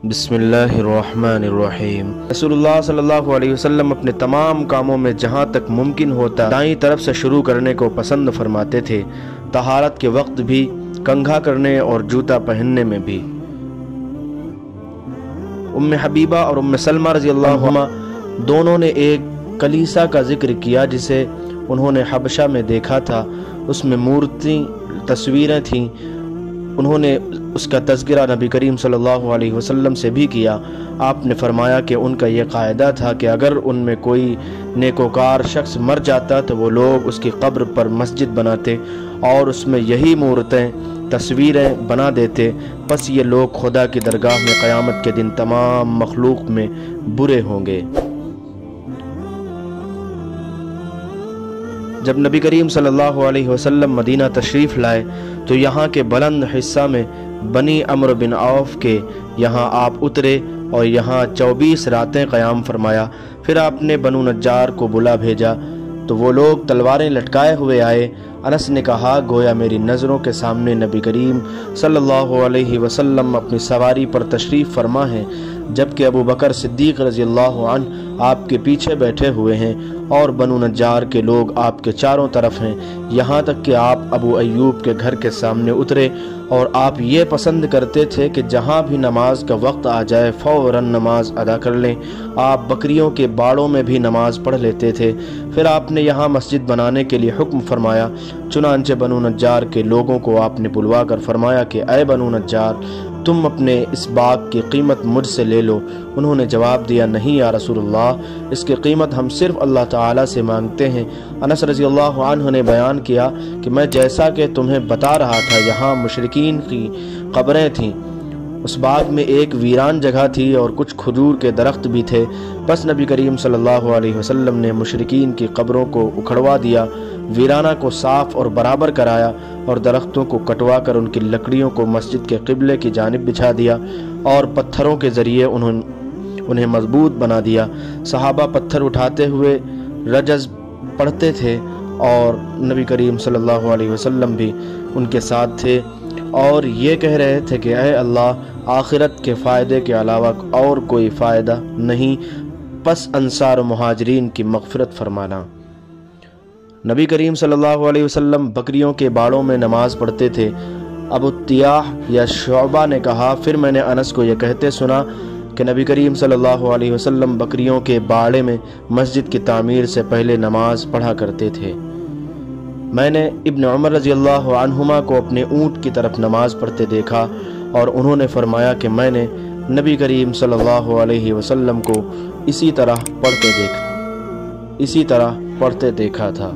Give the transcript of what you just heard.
بسم اللہ الرحمن الرحیم۔ رسول اللہ صلی اللہ علیہ وسلم اپنے تمام کاموں میں جہاں تک ممکن ہوتا دائیں طرف سے شروع کرنے کو پسند فرماتے تھے، طہارت کے وقت بھی، کنگھا کرنے اور جوتا پہننے میں بھی۔ ام حبیبہ اور ام سلمہ رضی اللہ عنہما دونوں نے ایک کلیسا کا ذکر کیا جسے انہوں نے حبشہ میں دیکھا تھا۔ اس میں مورتی تصویریں تھیں۔ انہوں نے اس کا تذکرہ نبی کریم صلی اللہ علیہ وسلم سے بھی کیا۔ آپ نے فرمایا کہ ان کا یہ قاعدہ تھا کہ اگر ان میں کوئی نیکوکار شخص مر جاتا تو وہ لوگ اس کی قبر پر مسجد بناتے اور اس میں یہی مورتیں تصویریں بنا دیتے، پس یہ لوگ خدا کی درگاہ میں قیامت کے دن تمام مخلوق میں برے ہوں گے۔ جب نبی کریم صلی اللہ علیہ وسلم مدینہ تشریف لائے تو یہاں کے بلند حصہ میں بنی عمرو بن عوف کے یہاں آپ اترے اور یہاں 24 راتیں قیام فرمایا۔ پھر آپ نے بنو نجار کو بلا بھیجا تو وہ لوگ تلواریں لٹکائے ہوئے آئے۔ انس نے کہا گویا میری نظروں کے سامنے نبی کریم صلی اللہ علیہ وسلم اپنی سواری پر تشریف فرما ہیں، جبکہ ابو بکر صدیق رضی اللہ عنہ آپ کے پیچھے بیٹھے ہوئے ہیں اور بنو نجار کے لوگ آپ کے چاروں طرف ہیں، یہاں تک کہ آپ ابو ایوب کے گھر کے سامنے اترے اور آپ یہ پسند کرتے تھے کہ جہاں بھی نماز کا وقت آ جائے فوراً نماز ادا کر لیں۔ آپ بکریوں کے باڑوں میں بھی نماز پڑھ لیتے تھے۔ پھر آپ نے یہاں مسجد بنانے کے لیے حکم فرمایا، چنانچہ بنو نجار کے لوگوں کو آپ نے بلوا کر فرمایا کہ اے بنو نجار، تم اپنے اس باغ کی قیمت مجھ سے لے لو۔ انہوں نے جواب دیا نہیں یا رسول اللہ، اس کی قیمت ہم صرف اللہ تعالیٰ سے مانگتے ہیں۔ انس رضی اللہ عنہ نے بیان کیا کہ میں جیسا کہ تمہیں بتا رہا تھا یہاں مشرکین کی قبریں تھیں۔ اس باغ میں ایک ویران جگہ تھی اور کچھ کھجور کے درخت بھی تھے۔ بس نبی کریم صلی اللہ علیہ وسلم نے مشرکین کی قبروں کو اکھڑوا دیا، ویرانہ کو صاف اور برابر کرایا اور درختوں کو کٹوا کر ان کی لکڑیوں کو مسجد کے قبلے کی جانب بچھا دیا اور پتھروں کے ذریعے انہیں مضبوط بنا دیا۔ صحابہ پتھر اٹھاتے ہوئے رجز پڑھتے تھے اور نبی کریم صلی اللہ علیہ وسلم بھی ان کے ساتھ تھے اور یہ کہہ رہے تھے کہ اے اللہ، آخرت کے فائدے کے علاوہ اور کوئی فائدہ نہیں، پس انصار و مہاجرین کی مغفرت فرمانا۔ نبی کریم صلی اللہ علیہ وسلم بکریوں کے باڑوں میں نماز پڑھتے تھے۔ ابو طیاح یا شعبہ نے کہا پھر میں نے انس کو یہ کہتے سنا کہ نبی کریم صلی اللہ علیہ وسلم بکریوں کے باڑے میں مسجد کی تعمیر سے پہلے نماز پڑھا کرتے تھے۔ میں نے ابن عمر رضی اللہ عنہما کو اپنے اونٹ کی طرف نماز پڑھتے دیکھا اور انہوں نے فرمایا کہ میں نے نبی کریم صلی اللہ علیہ وسلم کو اسی طرح پڑھتے دیکھا تھا۔